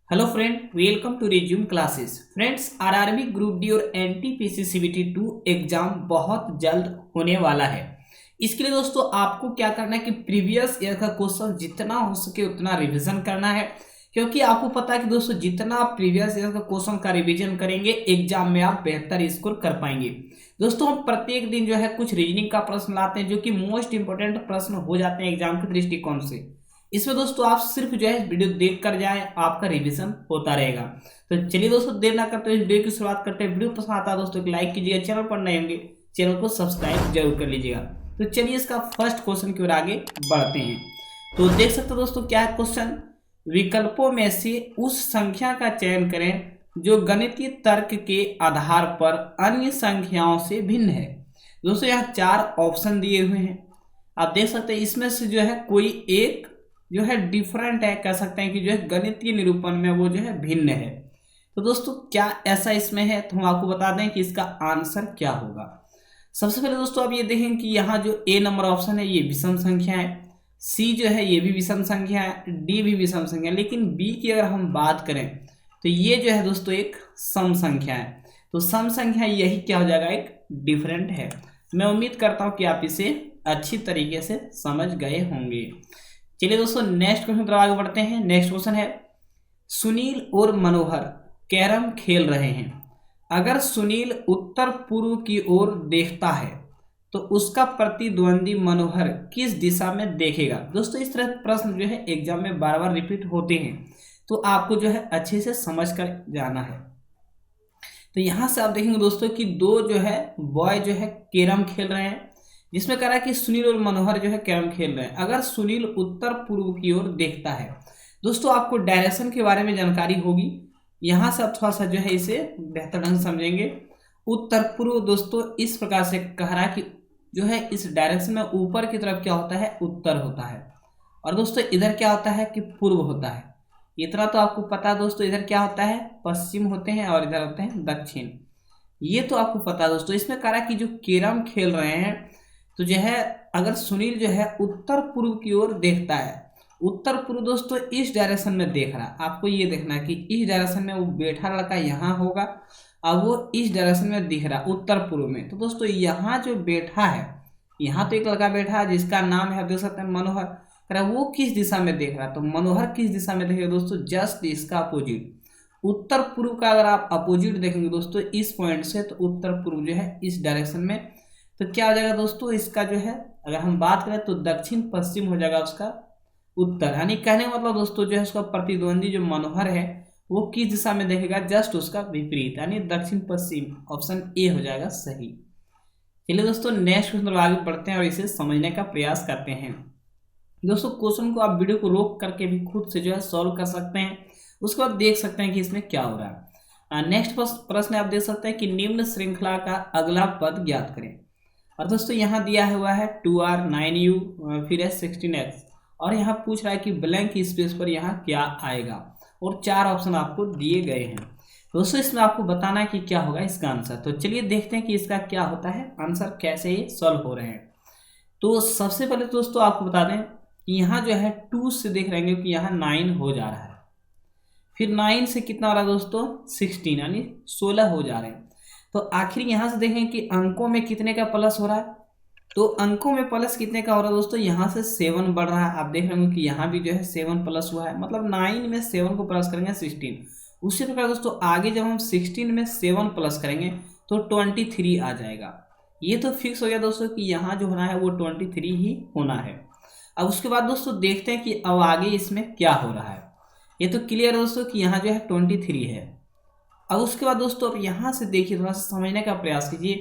Hello friend, welcome to resume classes. Friends, RRB group D और NTPC CBT 2 exam बहुत जल्द होने वाला है। इसके लिए दोस्तों आपको क्या करना है कि प्रीवियस ईयर का क्वेश्चन जितना हो सके उतना रिवीजन करना है, क्योंकि आपको पता है कि दोस्तों जितना आप प्रीवियस ईयर का क्वेश्चन का रिवीजन करेंगे एग्जाम में आप बेहतर स्कोर कर पाएंगे। दोस्तों हम प्रत्येक दिन जो है कुछ रीजनिंग का प्रश्न लाते हैं जो कि मोस्ट इंपोर्टेंट प्रश्न हो जाते हैं एग्जाम के दृष्टिकोण से। इसमें दोस्तों आप सिर्फ जो है वीडियो देख कर जाए, आपका रिवीजन होता रहेगा। तो चलिए दोस्तों देर ना करते हुए वीडियो की शुरुआत करते हैं। वीडियो पसंद आता है दोस्तों एक लाइक कीजिएगा, चैनल पर नए होंगे चैनल को सब्सक्राइब जरूर कर लीजिएगा। तो चलिए इसका फर्स्ट क्वेश्चन की ओर आगे बढ़ते हैं। तो देख सकते हो दोस्तों क्या है क्वेश्चन, विकल्पों में से उस संख्या का चयन करें जो गणितीय तर्क के आधार पर अन्य संख्याओं से भिन्न है। दोस्तों यहाँ चार ऑप्शन दिए हुए हैं, आप देख सकते हैं इसमें से जो है कोई एक जो है डिफरेंट है, कह सकते हैं कि जो है गणितीय निरूपण में वो जो है भिन्न है। तो दोस्तों क्या ऐसा इसमें है, तो हम आपको बता दें कि इसका आंसर क्या होगा। सबसे पहले दोस्तों आप ये देखें कि यहाँ जो ए नंबर ऑप्शन है ये विषम संख्या है, सी जो है ये भी विषम संख्या है, डी भी विषम संख्या है, लेकिन बी की अगर हम बात करें तो ये जो है दोस्तों एक सम संख्या है। तो सम संख्या यही क्या हो जाएगा, एक डिफरेंट है। मैं उम्मीद करता हूँ कि आप इसे अच्छी तरीके से समझ गए होंगे। चलिए दोस्तों नेक्स्ट क्वेश्चन तरफ आगे बढ़ते हैं। नेक्स्ट क्वेश्चन है, सुनील और मनोहर कैरम खेल रहे हैं। अगर सुनील उत्तर पूर्व की ओर देखता है तो उसका प्रतिद्वंदी मनोहर किस दिशा में देखेगा। दोस्तों इस तरह प्रश्न जो है एग्जाम में बार बार रिपीट होते हैं, तो आपको जो है अच्छे से समझ कर जाना है। तो यहाँ से आप देखेंगे दोस्तों कि दो जो है बॉय जो है कैरम खेल रहे हैं, जिसमें कह रहा है कि सुनील और मनोहर जो है कैरम खेल रहे हैं। अगर सुनील उत्तर पूर्व की ओर देखता है, दोस्तों आपको डायरेक्शन के बारे में जानकारी होगी, यहाँ से आप थोड़ा सा जो है इसे बेहतर ढंग से समझेंगे। उत्तर पूर्व दोस्तों इस प्रकार से कह रहा है कि जो है इस डायरेक्शन में ऊपर की तरफ क्या होता है, उत्तर होता है, और दोस्तों इधर क्या होता है कि पूर्व होता है। इतना तो आपको पता है दोस्तों, इधर क्या होता है, पश्चिम होते हैं और इधर होते हैं दक्षिण। ये तो आपको पता है दोस्तों। इसमें कह रहा है कि जो कैरम खेल रहे हैं तो जो है अगर सुनील जो है उत्तर पूर्व की ओर देखता है, उत्तर पूर्व दोस्तों इस डायरेक्शन में देख रहा है, आपको ये देखना है कि इस डायरेक्शन में वो बैठा लड़का यहाँ होगा, अब वो इस डायरेक्शन में दिख रहा उत्तर पूर्व में। तो दोस्तों यहाँ जो बैठा है, यहाँ तो एक लड़का बैठा है जिसका नाम है, आप देख सकते हैं मनोहर, कह रहा वो किस दिशा में देख रहा है, तो मनोहर किस दिशा में देखेगा दोस्तों, जस्ट इसका अपोजिट। उत्तर पूर्व का अगर आप अपोजिट देखेंगे दोस्तों इस पॉइंट से, तो उत्तर पूर्व जो है इस डायरेक्शन में, तो क्या हो जाएगा दोस्तों इसका जो है अगर हम बात करें तो दक्षिण पश्चिम हो जाएगा उसका उत्तर। यानी कहने का मतलब दोस्तों जो है उसका प्रतिद्वंदी जो मनोहर है वो किस दिशा में देखेगा, जस्ट उसका विपरीत, यानी दक्षिण पश्चिम। ऑप्शन ए हो जाएगा सही। चलिए दोस्तों नेक्स्ट क्वेश्चन आगे बढ़ते हैं और इसे समझने का प्रयास करते हैं। दोस्तों क्वेश्चन को आप वीडियो को रोक करके भी खुद से जो है सॉल्व कर सकते हैं, उसके बाद देख सकते हैं कि इसमें क्या हो रहा है। नेक्स्ट प्रश्न आप देख सकते हैं कि निम्न श्रृंखला का अगला पद ज्ञात करें। और दोस्तों यहाँ दिया हुआ है 2r 9u फिर है 16x, और यहाँ पूछ रहा है कि ब्लैंक स्पेस पर यहाँ क्या आएगा, और चार ऑप्शन आपको दिए गए हैं। दोस्तों इसमें आपको बताना है कि क्या होगा इसका आंसर। तो चलिए देखते हैं कि इसका क्या होता है आंसर, कैसे ये सॉल्व हो रहे हैं। तो सबसे पहले दोस्तों आपको बता दें कि यहाँ जो है 2 से देख रहे हैं कि यहाँ 9 हो जा रहा है, फिर 9 से कितना हो रहा है दोस्तों 16, यानी 16 हो जा रहे हैं। तो आखिर यहाँ से देखें कि अंकों में कितने का प्लस हो रहा है, तो अंकों में प्लस कितने का हो रहा है दोस्तों, यहाँ से 7 बढ़ रहा है। आप देख रहे होंगे कि यहाँ भी जो है 7 प्लस हुआ है, मतलब 9 में 7 को प्लस करेंगे 16। उसी प्रकार दोस्तों आगे जब हम 16 में 7 प्लस करेंगे तो 23 आ जाएगा। ये तो फिक्स हो गया दोस्तों कि यहाँ जो होना है वो 23 ही होना है। अब उसके बाद दोस्तों देखते हैं कि अब आगे इसमें क्या हो रहा है। ये तो क्लियर है दोस्तों कि यहाँ जो है 23 है। अब उसके बाद दोस्तों अब यहाँ से देखिए, थोड़ा सा समझने का प्रयास कीजिए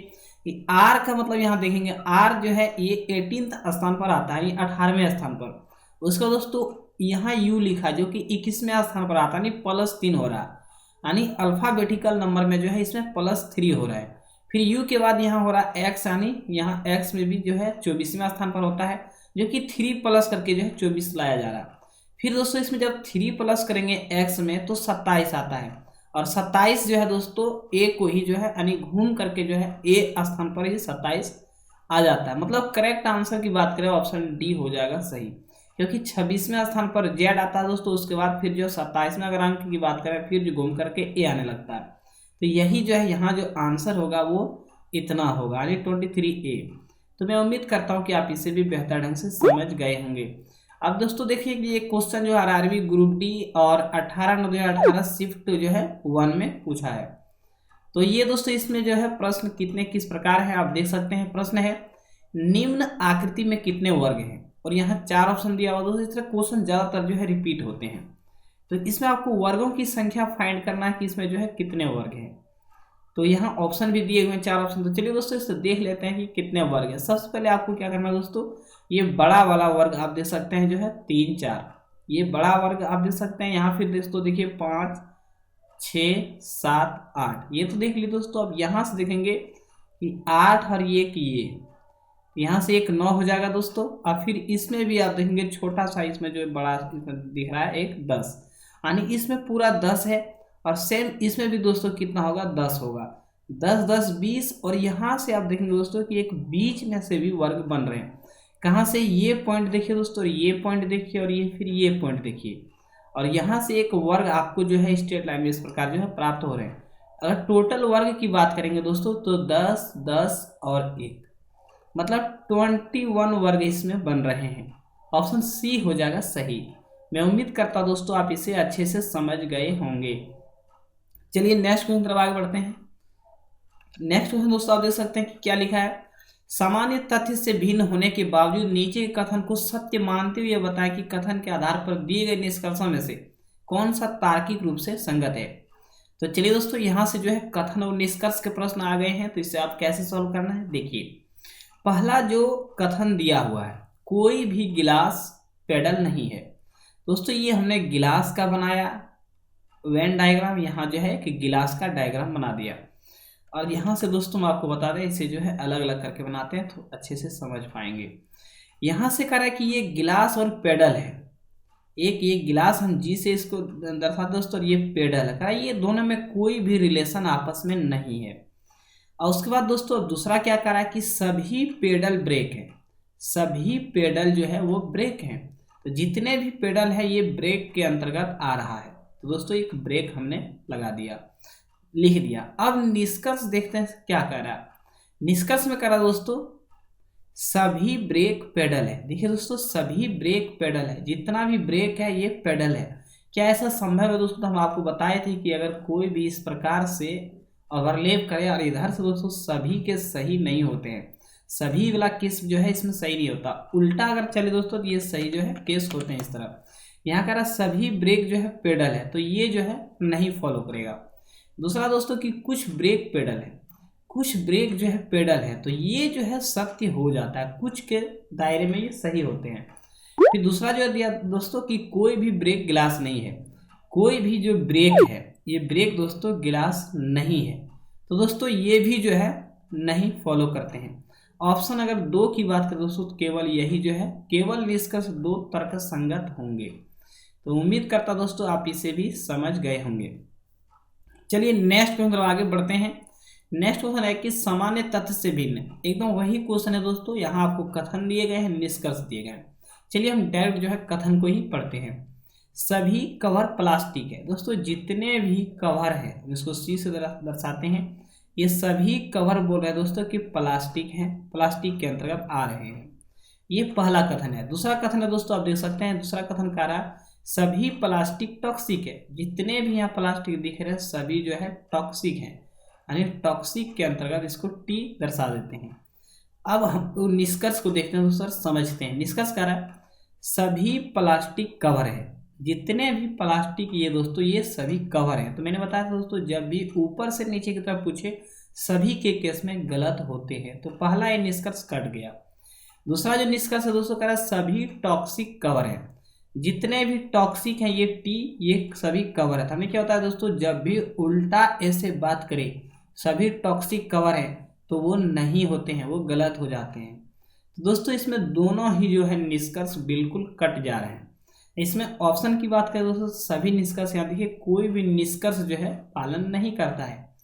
कि आर का मतलब यहाँ देखेंगे आर जो है ये 18th स्थान पर आता है, 18वें स्थान पर। उसका दोस्तों यहाँ यू लिखा जो कि 21वें स्थान पर आता है, यानी +3 हो रहा है, यानी अल्फाबेटिकल नंबर में जो है इसमें +3 हो रहा है। फिर यू के बाद यहाँ हो रहा है एक्स, यानी यहाँ एक्स में भी जो है 24वें स्थान पर होता है, जो कि 3 प्लस करके जो है 24 लाया जा रहा है। फिर दोस्तों इसमें जब 3 प्लस करेंगे एक्स में तो 27 आता है, और 27 जो है दोस्तों ए को ही जो है यानी घूम करके जो है ए स्थान पर ही 27 आ जाता है। मतलब करेक्ट आंसर की बात करें ऑप्शन डी हो जाएगा सही। क्योंकि 26वें स्थान पर जेड आता है दोस्तों, उसके बाद फिर जो 27वें अगर अंक की बात करें फिर जो घूम करके ए आने लगता है। तो यही जो है यहाँ जो आंसर होगा वो इतना होगा, यानी 23A। तो मैं उम्मीद करता हूँ कि आप इसे भी बेहतर ढंग से समझ गए होंगे। अब दोस्तों देखिए कि ये क्वेश्चन जो आरआरबी ग्रुप डी और 18/2018 शिफ्ट जो है 1 में पूछा है। तो ये दोस्तों इसमें जो है प्रश्न किस प्रकार है आप देख सकते हैं। प्रश्न है निम्न आकृति में कितने वर्ग हैं, और यहाँ 4 ऑप्शन दिया हुआ दोस्तों। इस तरह क्वेश्चन ज्यादातर जो है रिपीट होते हैं, तो इसमें आपको वर्गों की संख्या फाइंड करना है कि इसमें जो है कितने वर्ग हैं। तो यहाँ ऑप्शन भी दिए हुए हैं 4 ऑप्शन। तो चलिए दोस्तों इससे देख लेते हैं कि कितने वर्ग है। सबसे पहले आपको क्या करना है दोस्तों, ये बड़ा वाला वर्ग आप देख सकते हैं जो है 3 4, ये बड़ा वर्ग आप देख सकते हैं। यहाँ फिर दोस्तों देखिए 5 6 7 8, ये तो देख लीजिए दोस्तों। अब यहाँ से देखेंगे कि 8 और ये कि ये यहाँ से एक 9 हो जाएगा दोस्तों। अब फिर इसमें भी आप देखेंगे छोटा सा इसमें जो बड़ा इसमें दिख रहा है एक 10, यानी इसमें पूरा 10 है। और सेम इसमें भी दोस्तों कितना होगा 10 होगा, 10 10 20। और यहाँ से आप देखेंगे दोस्तों कि एक बीच में से भी वर्ग बन रहे हैं। कहाँ से, ये पॉइंट देखिए दोस्तों, ये पॉइंट देखिए और ये फिर ये पॉइंट देखिए, और यहाँ से एक वर्ग आपको जो है स्ट्रेट लाइन में इस प्रकार जो है प्राप्त हो रहे हैं। अगर टोटल वर्ग की बात करेंगे दोस्तों तो 10 10 और 1, मतलब 21 वर्ग इसमें बन रहे हैं। ऑप्शन सी हो जाएगा सही। मैं उम्मीद करता हूं दोस्तों आप इसे अच्छे से समझ गए होंगे। चलिए नेक्स्ट क्वेश्चन तरफ आगे बढ़ते हैं। नेक्स्ट क्वेश्चन दोस्तों आप देख सकते हैं कि क्या लिखा है। सामान्य तथ्य से भिन्न होने के बावजूद नीचे के कथन को सत्य मानते हुए बताएं कि कथन के आधार पर दिए गए निष्कर्षों में से कौन सा तार्किक रूप से संगत है। तो चलिए दोस्तों यहाँ से जो है कथन और निष्कर्ष के प्रश्न आ गए हैं, तो इसे आप कैसे सॉल्व करना है देखिए। पहला जो कथन दिया हुआ है, कोई भी गिलास पेडल नहीं है। दोस्तों ये हमने गिलास का बनाया वेन डायग्राम, यहाँ जो है कि गिलास का डायग्राम बना दिया। और यहाँ से दोस्तों मैं आपको बता दें इसे जो है अलग अलग करके बनाते हैं तो अच्छे से समझ पाएंगे। यहाँ से कह रहा है कि ये गिलास और पेडल है, एक ये गिलास हम जी से इसको दर्शाते दोस्तों, और ये पेडल है। कह रहा है ये दोनों में कोई भी रिलेशन आपस में नहीं है। और उसके बाद दोस्तों दूसरा क्या कह रहा है कि सभी पेडल ब्रेक है, सभी पेडल जो है वो ब्रेक हैं। तो जितने भी पेडल है ये ब्रेक के अंतर्गत आ रहा है। तो दोस्तों एक ब्रेक हमने लगा दिया, लिख दिया। अब निष्कर्ष देखते हैं क्या कह रहा है। निष्कर्ष में कह रहा है दोस्तों सभी ब्रेक पेडल है। देखिए दोस्तों सभी ब्रेक पेडल है, जितना भी ब्रेक है ये पेडल है। क्या ऐसा संभव है दोस्तों? तो हम आपको बताए थे कि अगर कोई भी इस प्रकार से ओवरलैप करे और इधर से दोस्तों सभी के सही नहीं होते हैं, सभी वाला केस जो है इसमें सही नहीं होता। उल्टा अगर चले दोस्तों तो ये सही जो है केस होते हैं इस तरह। यहाँ कह रहा सभी ब्रेक जो है पेडल है, तो ये जो है नहीं फॉलो करेगा। दूसरा दोस्तों कि कुछ ब्रेक पेडल है, कुछ ब्रेक जो है पेडल है, तो ये जो है सत्य हो जाता है, कुछ के दायरे में ये सही होते हैं। फिर दूसरा जो दिया दोस्तों कि कोई भी ब्रेक गिलास नहीं है, कोई भी जो ब्रेक है ये ब्रेक दोस्तों गिलास नहीं है। तो दोस्तों ये भी जो है नहीं फॉलो करते हैं। ऑप्शन अगर 2 की बात करें दोस्तों तो केवल यही जो है, केवल निष्कर्ष 2 तर्क संगत होंगे। तो उम्मीद करता दोस्तों आप इसे भी समझ गए होंगे। चलिए नेक्स्ट क्वेश्चन आगे बढ़ते हैं। नेक्स्ट क्वेश्चन है कि सामान्य तथ्य से भिन्न, एकदम वही क्वेश्चन है दोस्तों। यहाँ आपको कथन दिए गए हैं, निष्कर्ष दिए गए हैं। चलिए हम डायरेक्ट जो है कथन को ही पढ़ते हैं। सभी कवर प्लास्टिक है। दोस्तों जितने भी कवर है जिसको सी से दर्शाते हैं, ये सभी कवर बोल रहे हैं दोस्तों कि प्लास्टिक है, प्लास्टिक के अंतर्गत आ रहे हैं। ये पहला कथन है। दूसरा कथन है दोस्तों आप देख सकते हैं, दूसरा कथन कह रहा है सभी प्लास्टिक टॉक्सिक है। जितने भी यहाँ प्लास्टिक दिख रहे हैं सभी जो है टॉक्सिक हैं, यानी टॉक्सिक के अंतर्गत इसको टी दर्शा देते हैं। अब हम निष्कर्ष को देखते हैं दोस्तों, समझते हैं। निष्कर्ष कह रहा है सभी प्लास्टिक कवर है, जितने भी प्लास्टिक ये दोस्तों ये सभी कवर है। तो मैंने बताया था दोस्तों जब भी ऊपर से नीचे की तरफ पूछे सभी के केस में गलत होते हैं। तो पहला ये निष्कर्ष कट गया। दूसरा जो निष्कर्ष है दोस्तों कह रहा है सभी टॉक्सिक कवर है, जितने भी टॉक्सिक हैं ये टी ये सभी कवर है। हमें क्या होता है दोस्तों जब भी उल्टा ऐसे बात करें सभी टॉक्सिक कवर है तो वो नहीं होते हैं, वो गलत हो जाते हैं। तो दोस्तों इसमें दोनों ही जो है निष्कर्ष बिल्कुल कट जा रहे हैं। इसमें ऑप्शन की बात करें दोस्तों सभी निष्कर्ष, यहाँ देखिए कोई भी निष्कर्ष जो है पालन नहीं करता है।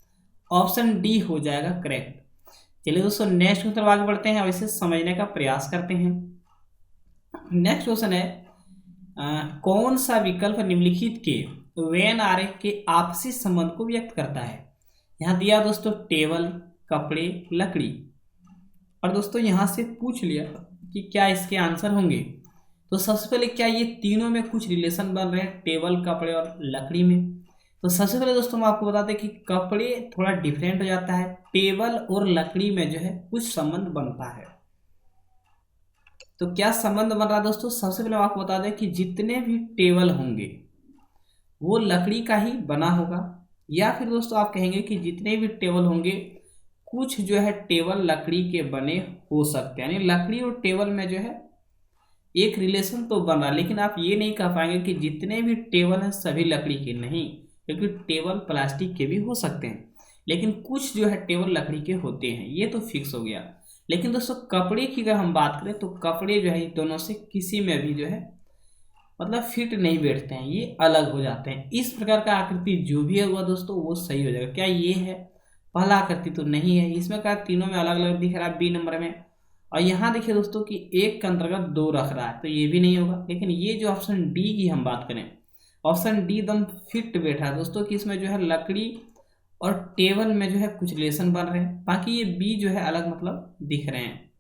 ऑप्शन डी हो जाएगा करेक्ट। चलिए दोस्तों नेक्स्ट की तरफ आगे बढ़ते हैं और इसे समझने का प्रयास करते हैं। नेक्स्ट क्वेश्चन है कौन सा विकल्प निम्नलिखित के वेन आरेख के आपसी संबंध को व्यक्त करता है। यहाँ दिया दोस्तों टेबल, कपड़े, लकड़ी। और दोस्तों यहाँ से पूछ लिया कि क्या इसके आंसर होंगे। तो सबसे पहले क्या ये तीनों में कुछ रिलेशन बन रहे हैं, टेबल, कपड़े और लकड़ी में। तो सबसे पहले दोस्तों हम आपको बताते हैं कि कपड़े थोड़ा डिफरेंट हो जाता है, टेबल और लकड़ी में जो है कुछ संबंध बनता है। तो क्या संबंध बन रहा है दोस्तों, सबसे पहले हम आपको बता दें कि जितने भी टेबल होंगे वो लकड़ी का ही बना होगा, या फिर दोस्तों आप कहेंगे कि जितने भी टेबल होंगे कुछ जो है टेबल लकड़ी के बने हो सकते हैं, यानी लकड़ी और टेबल में जो है एक रिलेशन तो बन रहा है। लेकिन आप ये नहीं कह पाएंगे कि जितने भी टेबल हैं सभी लकड़ी के, नहीं, क्योंकि टेबल प्लास्टिक के भी हो सकते हैं, लेकिन कुछ जो है टेबल लकड़ी के होते हैं, ये तो फिक्स हो गया। लेकिन दोस्तों कपड़े की अगर हम बात करें तो कपड़े जो है दोनों से किसी में भी जो है मतलब फिट नहीं बैठते हैं, ये अलग हो जाते हैं। इस प्रकार का आकृति जो भी होगा दोस्तों वो सही हो जाएगा। क्या ये है पहला आकृति? तो नहीं है, इसमें क्या तीनों में अलग अलग दिख रहा है बी नंबर में। और यहाँ देखिए दोस्तों कि एक के अंतर्गत दो रख रहा है, तो ये भी नहीं होगा। लेकिन ये जो ऑप्शन डी की हम बात करें, ऑप्शन डी एकदम फिट बैठा है दोस्तों कि इसमें जो है लकड़ी और टेबल में जो है कुछ रिलेशन बन रहे हैं। बाकी ये बी जो है अलग मतलब दिख रहे हैं,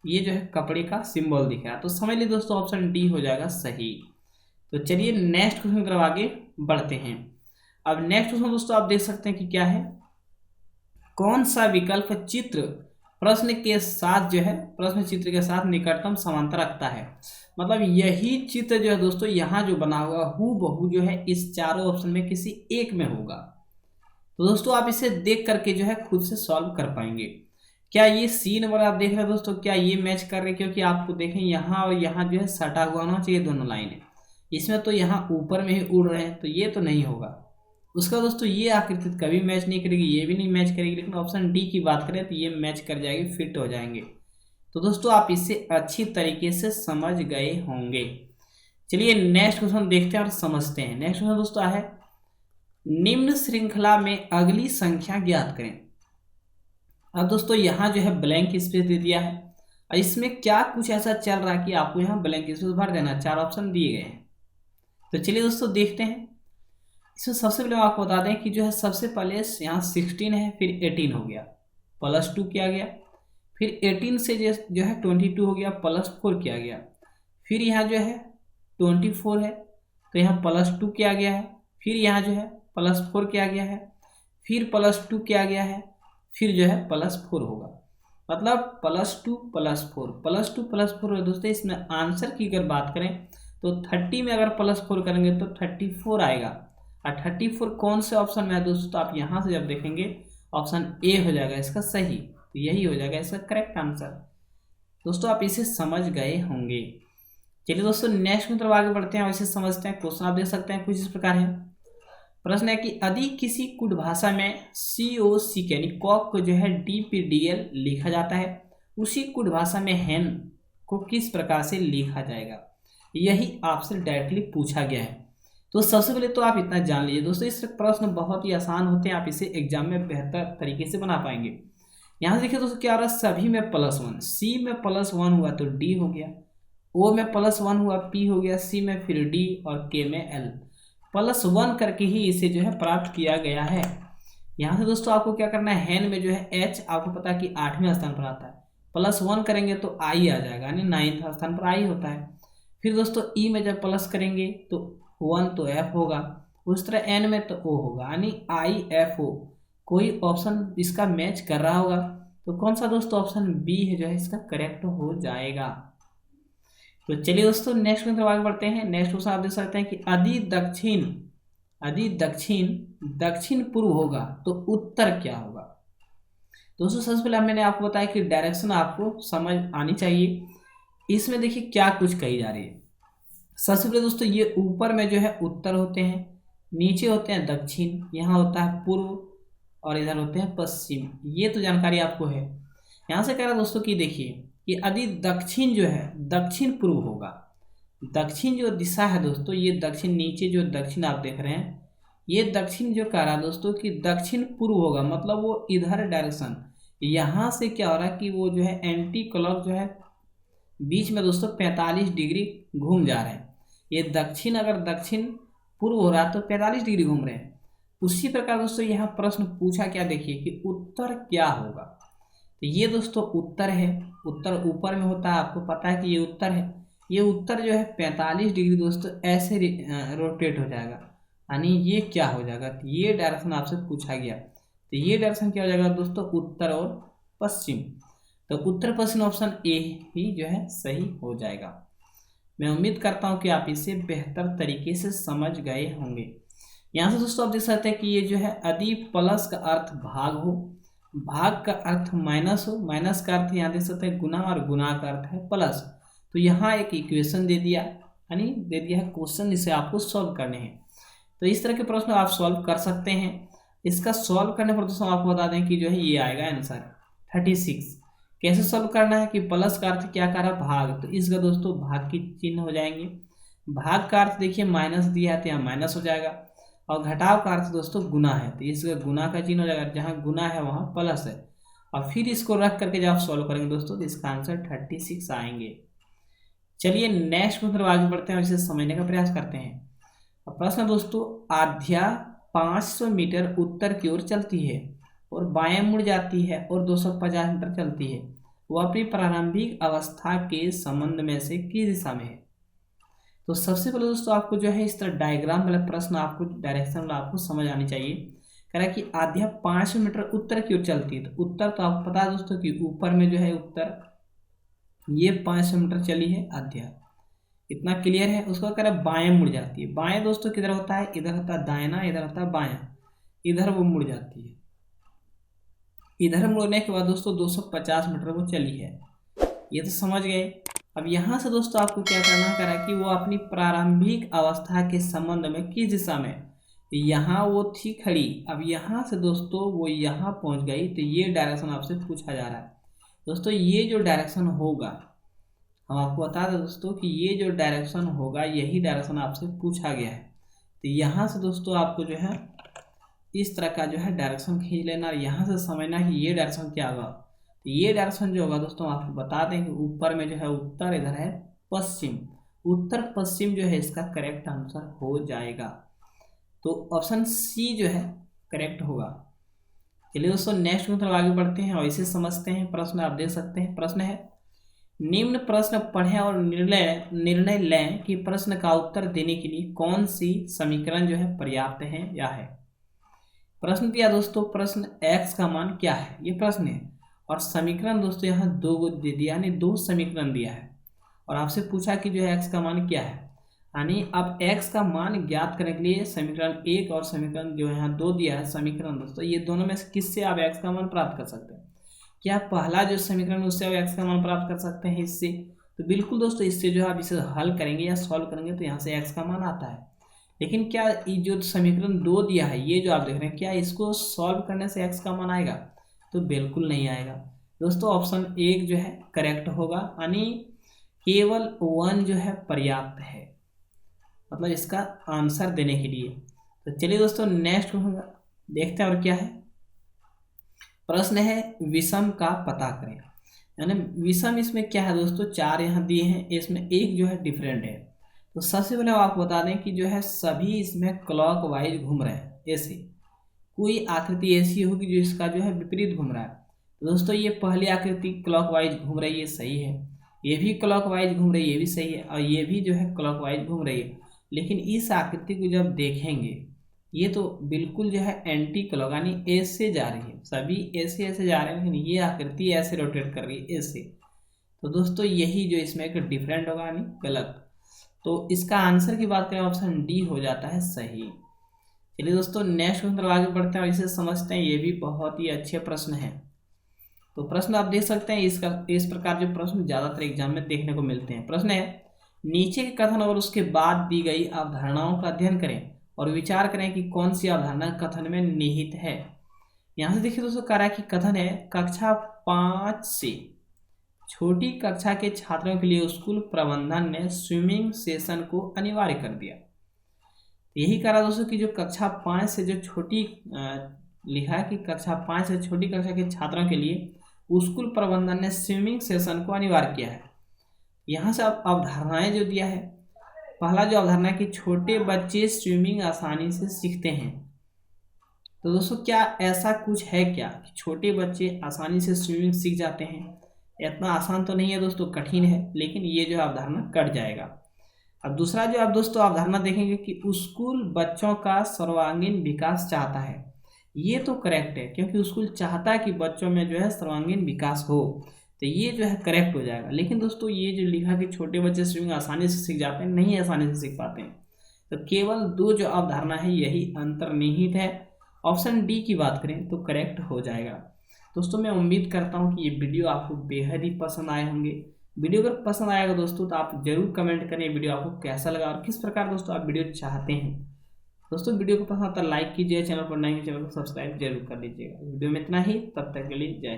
ये जो है कपड़े का सिंबल दिख रहा है। तो समझ लीजिए दोस्तों ऑप्शन डी हो जाएगा सही। तो चलिए नेक्स्ट क्वेश्चन की तरफ आगे बढ़ते हैं। अब नेक्स्ट क्वेश्चन दोस्तों आप देख सकते हैं कि क्या है, कौन सा विकल्प चित्र प्रश्न के साथ जो है प्रश्न चित्र के साथ निकटतम समांतर रखता है। मतलब यही चित्र जो है दोस्तों यहाँ जो बना हुआ हूबहू जो है इस चारों ऑप्शन में किसी एक में होगा। तो दोस्तों आप इसे देख करके जो है खुद से सॉल्व कर पाएंगे। क्या ये सी नंबर आप देख रहे हैं दोस्तों, क्या ये मैच कर रहे हैं? क्योंकि आपको देखें यहाँ और यहाँ जो है सटा हुआ होना चाहिए दोनों लाइनें, इसमें तो यहाँ ऊपर में ही उड़ रहे हैं, तो ये तो नहीं होगा। उसका दोस्तों ये आकृति कभी मैच नहीं करेगी, ये भी नहीं मैच करेगी। लेकिन ऑप्शन डी की बात करें तो ये मैच कर जाएगी, फिट हो जाएंगे। तो दोस्तों आप इसे अच्छी तरीके से समझ गए होंगे। चलिए नेक्स्ट क्वेश्चन देखते हैं और समझते हैं। नेक्स्ट क्वेश्चन दोस्तों है निम्न श्रृंखला में अगली संख्या ज्ञात करें। अब दोस्तों यहाँ जो है ब्लैंक स्पेस दे दिया है और इसमें क्या कुछ ऐसा चल रहा है कि आपको यहाँ ब्लैंक स्पेस भर देना, चार ऑप्शन दिए गए हैं। तो चलिए दोस्तों देखते हैं। इसमें सबसे पहले आपको बता दें कि जो है सबसे पहले यहाँ 16 है, फिर 18 हो गया, +2 किया गया, फिर 18 से जो है 22 हो गया, +4 किया गया, फिर यहाँ जो है 24 है तो यहाँ +2 किया गया है, फिर यहाँ जो है +4 किया गया है, फिर +2 किया गया है, फिर जो है +4 होगा। मतलब +2 +4 है दोस्तों। इसमें आंसर की अगर बात करें तो 30 में अगर +4 करेंगे तो 34 आएगा। और 34 कौन से ऑप्शन में है दोस्तों, तो आप यहाँ से जब देखेंगे ऑप्शन ए हो जाएगा इसका सही, तो यही हो जाएगा इसका करेक्ट आंसर। दोस्तों आप इसे समझ गए होंगे। चलिए दोस्तों नेक्स्ट की तरफ आगे बढ़ते हैं और इसे समझते हैं। क्वेश्चन आप देख सकते हैं कुछ इस प्रकार है। प्रश्न है कि यदि किसी कुड भाषा में COC यानी कॉक को जो है DPDL लिखा जाता है, उसी कुड भाषा में हैन को किस प्रकार से लिखा जाएगा, यही आपसे डायरेक्टली पूछा गया है। तो सबसे पहले तो आप इतना जान लीजिए दोस्तों, इस प्रश्न बहुत ही आसान होते हैं, आप इसे एग्जाम में बेहतर तरीके से बना पाएंगे। यहाँ से देखिए दोस्तों क्या हो रहा है, सभी में +1, C में +1 हुआ तो D हो गया, O में +1 हुआ P हो गया, C में फिर D और K में L, +1 करके ही इसे जो है प्राप्त किया गया है। यहाँ से दोस्तों आपको क्या करना है, हैन में जो है H आपको पता है कि 8वें स्थान पर आता है, +1 करेंगे तो I आ जाएगा, यानी 9वें स्थान पर I होता है। फिर दोस्तों E में जब प्लस करेंगे तो 1 तो F होगा, उस तरह N में तो O होगा, यानी IFO। कोई ऑप्शन इसका मैच कर रहा होगा, तो कौन सा दोस्तों ऑप्शन बी है जो है इसका करेक्ट हो जाएगा। तो चलिए दोस्तों नेक्स्ट क्वेश्चन आगे बढ़ते हैं। नेक्स्ट क्वेश्चन आप देख सकते हैं कि यदि दक्षिण पूर्व होगा तो उत्तर क्या होगा। दोस्तों सबसे पहले मैंने आपको बताया कि डायरेक्शन आपको समझ आनी चाहिए। इसमें देखिए क्या कुछ कही जा रही है। सबसे पहले दोस्तों ये ऊपर में जो है उत्तर होते हैं, नीचे होते हैं दक्षिण, यहाँ होता है पूर्व और इधर होते हैं पश्चिम, ये तो जानकारी आपको है। यहाँ से कह रहा है दोस्तों कि देखिए कि यदि दक्षिण जो है दक्षिण पूर्व होगा, दक्षिण जो दिशा है दोस्तों, ये दक्षिण, नीचे जो दक्षिण आप देख रहे हैं ये दक्षिण जो कह रहा है दोस्तों कि दक्षिण पूर्व होगा, मतलब वो इधर डायरेक्शन, यहाँ से क्या हो रहा है कि वो जो है एंटी क्लॉक जो है बीच में दोस्तों 45 डिग्री घूम जा रहे हैं। ये दक्षिण, अगर दक्षिण पूर्व हो रहा है तो 45 डिग्री घूम रहे हैं। उसी प्रकार दोस्तों यहाँ प्रश्न पूछा क्या, देखिए कि उत्तर क्या होगा। तो ये दोस्तों उत्तर है, उत्तर ऊपर में होता है, आपको पता है कि ये उत्तर है। ये उत्तर जो है 45 डिग्री दोस्तों ऐसे रोटेट हो जाएगा, यानी ये क्या हो जाएगा, तो ये डायरेक्शन आपसे पूछा गया। तो ये डायरेक्शन क्या हो जाएगा दोस्तों, उत्तर और पश्चिम। तो उत्तर पश्चिम ऑप्शन ए ही जो है सही हो जाएगा। मैं उम्मीद करता हूँ कि आप इसे बेहतर तरीके से समझ गए होंगे। यहाँ से दोस्तों आप देख सकते हैं कि ये जो है यदि प्लस का अर्थ भाग हो, भाग का अर्थ माइनस हो, माइनस का अर्थ यहाँ देख सकते हैं गुना, और गुना का अर्थ है प्लस। तो यहाँ एक इक्वेशन दे दिया, यानी दे दिया है क्वेश्चन, जिसे आपको सॉल्व करने हैं। तो इस तरह के प्रश्न आप सॉल्व कर सकते हैं। इसका सॉल्व करने पर दोस्तों आपको बता दें कि जो है ये आएगा आंसर 36। कैसे सॉल्व करना है कि प्लस का अर्थ क्या कर रहा है, भाग, तो इसका दोस्तों भाग की चिन्ह हो जाएंगे। भाग का अर्थ देखिए माइनस दिया है तो यहाँ माइनस हो जाएगा, और घटाव का अर्थ दोस्तों गुना है तो इसका गुना का चिन्ह हो जाएगा, जहाँ गुना है वहाँ प्लस है। और फिर इसको रख करके जब आप सॉल्व करेंगे दोस्तों तो इसका आंसर 36 आएंगे। चलिए नेक्स्ट क्वेश्चन आगे बढ़ते हैं और इसे समझने का प्रयास करते हैं। अब प्रश्न दोस्तों, आध्या 500 मीटर उत्तर की ओर चलती है और बाएं मुड़ जाती है और 250 मीटर चलती है। वह अपनी प्रारंभिक अवस्था के संबंध में से किस दिशा में है। तो सबसे पहले दोस्तों आपको जो है इस तरह डायग्राम वाला प्रश्न, आपको डायरेक्शन वाला आपको समझ आनी चाहिए। कह रहा है कि आध्या 500 मीटर उत्तर की ओर चलती है। तो उत्तर तो आपको पता है दोस्तों कि ऊपर में जो है उत्तर, ये 500 मीटर चली है आध्या, इतना क्लियर है। उसको कह रहा है बाएं मुड़ जाती है। बाएं दोस्तों किधर होता है, इधर होता है दाहिना, इधर होता है बायां, इधर वो मुड़ जाती है। इधर मुड़ने के बाद दोस्तों 250 मीटर वो चली है, ये तो समझ गए। अब यहाँ से दोस्तों आपको क्या करना है कि वो अपनी प्रारंभिक अवस्था के संबंध में किस दिशा में, यहाँ वो थी खड़ी, अब यहाँ से दोस्तों वो यहाँ पहुँच गई, तो ये डायरेक्शन आपसे पूछा जा रहा है। दोस्तों ये जो डायरेक्शन होगा, हम आपको बता दें दोस्तों कि ये जो डायरेक्शन होगा यही डायरेक्शन आपसे पूछा गया है। तो यहाँ से दोस्तों आपको जो है इस तरह का जो है डायरेक्शन खींच लेना, और यहाँ से समझना कि ये डायरेक्शन क्या होगा। तो ये डायरेक्शन जो होगा दोस्तों आपको बता दें कि ऊपर में जो है उत्तर, इधर है पश्चिम, उत्तर पश्चिम जो है इसका करेक्ट आंसर हो जाएगा। तो ऑप्शन सी जो है करेक्ट होगा। चलिए दोस्तों नेक्स्ट मतलब आगे बढ़ते हैं और इसे समझते हैं। प्रश्न आप देख सकते हैं, प्रश्न है निम्न प्रश्न पढ़ें और निर्णय लें कि प्रश्न का उत्तर देने के लिए कौन सी समीकरण जो है पर्याप्त है या है। प्रश्न दिया दोस्तों, प्रश्न x का मान क्या है, ये प्रश्न है, और समीकरण दोस्तों यहाँ दो दे दिया, यानी दो समीकरण दिया है, और आपसे पूछा कि जो है x का मान क्या है। यानी अब x का मान ज्ञात करने के लिए समीकरण 1 और समीकरण जो यहाँ 2 दिया है समीकरण दोस्तों, ये दोनों में से किससे आप x का मान प्राप्त कर सकते हैं। क्या पहला जो समीकरण उससे आप x का मान प्राप्त कर सकते हैं इससे, तो बिल्कुल दोस्तों इससे जो है आप इसे हल करेंगे या सॉल्व करेंगे तो यहाँ से x का मान आता है। लेकिन क्या ये जो समीकरण 2 दिया है, ये जो आप देख रहे हैं, क्या इसको सॉल्व करने से x का मान आएगा, तो बिल्कुल नहीं आएगा दोस्तों। ऑप्शन 1 जो है करेक्ट होगा, यानी केवल 1 जो है पर्याप्त है, मतलब इसका आंसर देने के लिए। तो चलिए दोस्तों नेक्स्ट देखते हैं और क्या है। प्रश्न है विषम का पता करें, यानी विषम इसमें क्या है दोस्तों, 4 यहाँ दिए हैं, इसमें एक जो है डिफरेंट है। तो सबसे पहले आपको बता दें कि जो है सभी इसमें क्लॉकवाइज घूम रहे हैं, ऐसे कोई आकृति ऐसी होगी जो इसका जो है विपरीत घूम रहा है। तो दोस्तों ये पहली आकृति क्लॉकवाइज घूम रही है, सही है, ये भी क्लॉकवाइज घूम रही है, ये भी सही है, और ये भी जो है क्लॉकवाइज घूम रही है। लेकिन इस आकृति को जब देखेंगे ये तो बिल्कुल जो है एंटी क्लॉक, यानी ऐसे जा रही है, सभी ऐसे ऐसे जा रहे हैं, लेकिन ये आकृति ऐसे रोटेट कर रही है ऐसे। तो दोस्तों यही जो इसमें एक डिफरेंट होगा, यानी गलत। तो इसका आंसर की बात करें ऑप्शन डी हो जाता है सही। चलिए दोस्तों नेक्स्ट क्वेश्चन आगे बढ़ते हैं और इसे समझते हैं, ये भी बहुत ही अच्छे प्रश्न हैं। तो प्रश्न आप देख सकते हैं, इस प्रकार जो प्रश्न ज़्यादातर एग्जाम में देखने को मिलते हैं। प्रश्न है नीचे के कथन और उसके बाद दी गई अवधारणाओं का अध्ययन करें और विचार करें कि कौन सी अवधारणा कथन में निहित है। यहाँ से देखिए दोस्तों कह रहा है कि कथन है कक्षा 5 से छोटी कक्षा के छात्रों के लिए स्कूल प्रबंधन ने स्विमिंग सेशन को अनिवार्य कर दिया। यही कह रहा दोस्तों कि जो कक्षा 5 से जो छोटी लिखा है कि कक्षा 5 से छोटी कक्षा के छात्रों के लिए स्कूल प्रबंधन ने स्विमिंग सेशन को अनिवार्य किया है। यहाँ से अब अवधारणाएं जो दिया है, पहला जो अवधारणा है कि छोटे बच्चे स्विमिंग आसानी से सीखते हैं। तो दोस्तों क्या ऐसा कुछ है क्या कि छोटे बच्चे आसानी से स्विमिंग सीख जाते हैं? इतना आसान तो नहीं है दोस्तों, कठिन है, लेकिन ये जो अवधारणा कट जाएगा। अब दूसरा जो आप दोस्तों अवधारणा देखेंगे कि स्कूल बच्चों का सर्वांगीण विकास चाहता है। ये तो करेक्ट है, क्योंकि स्कूल चाहता है कि बच्चों में जो है सर्वांगीण विकास हो, तो ये जो है करेक्ट हो जाएगा। लेकिन दोस्तों ये जो लिखा कि छोटे बच्चे स्विमिंग आसानी से सीख जाते हैं, नहीं आसानी से सीख पाते हैं। तो केवल दो जो अवधारणा है यही अंतर्निहित है। ऑप्शन डी की बात करें तो करेक्ट हो जाएगा। दोस्तों मैं उम्मीद करता हूँ कि ये वीडियो आपको बेहद ही पसंद आए होंगे। वीडियो अगर पसंद आएगा दोस्तों तो आप जरूर कमेंट करें वीडियो आपको कैसा लगा और किस प्रकार दोस्तों आप वीडियो चाहते हैं। दोस्तों वीडियो को पसंद आता है लाइक कीजिए, चैनल पर नए हैं चैनल को सब्सक्राइब जरूर कर लीजिएगा। वीडियो में इतना ही, तब तक के लिए जय।